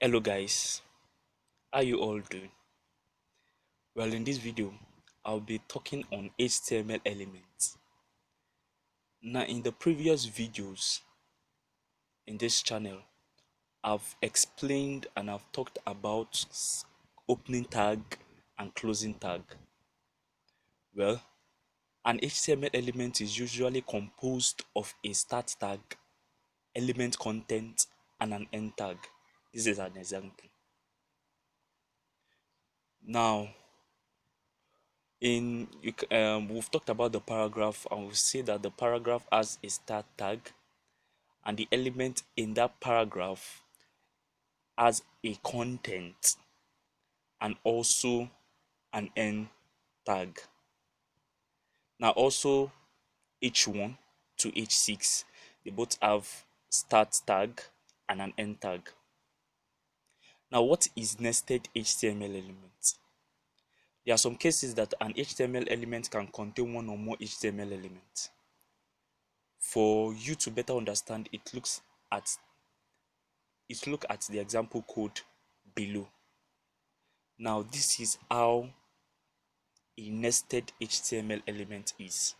Hello guys, how you all doing? Well, in this video, I'll be talking on HTML elements. Now, in the previous videos in this channel, I've explained and I've talked about opening tag and closing tag. Well, an HTML element is usually composed of a start tag, element content, and an end tag. This is an example. Now, we've talked about the paragraph, and we say that the paragraph has a start tag, and the element in that paragraph has a content and also an end tag. Now, also h1 to h6, they both have start tag and an end tag. Now, what is nested HTML element? There are some cases that an HTML element can contain one or more HTML elements. For you to better understand, at look at the example code below. Now, this is how a nested HTML element is.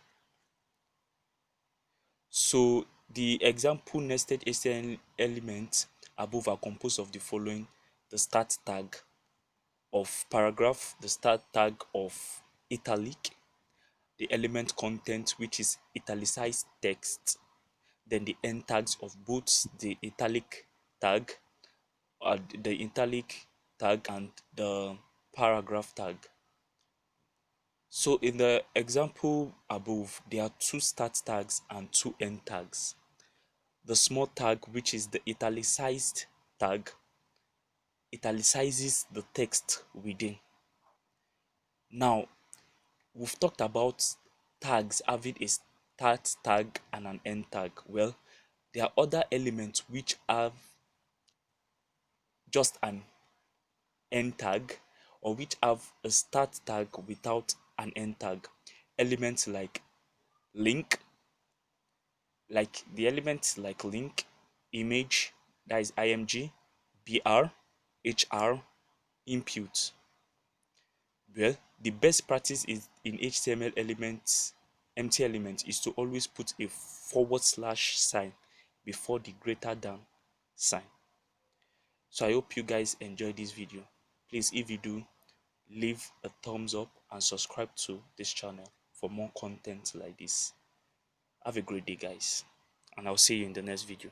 So the example nested HTML elements above are composed of the following: the start tag of paragraph, the start tag of italic, the element content, which is italicized text, then the end tags of both the italic tag, the italic tag, and the paragraph tag. So in the example above, there are two start tags and two end tags. The small tag, which is the italicized tag, italicizes the text within. Now, we've talked about tags having a start tag and an end tag. Well, there are other elements which have just an end tag, or which have a start tag without an end tag. Elements like link, like the elements like link, image, that is img, br, hr, input. Well, the best practice is in HTML elements, empty elements, is to always put a forward slash sign before the greater than sign. So I hope you guys enjoyed this video. Please, if you do, leave a thumbs up and subscribe to this channel for more content like this. Have a great day, guys, and I'll see you in the next video.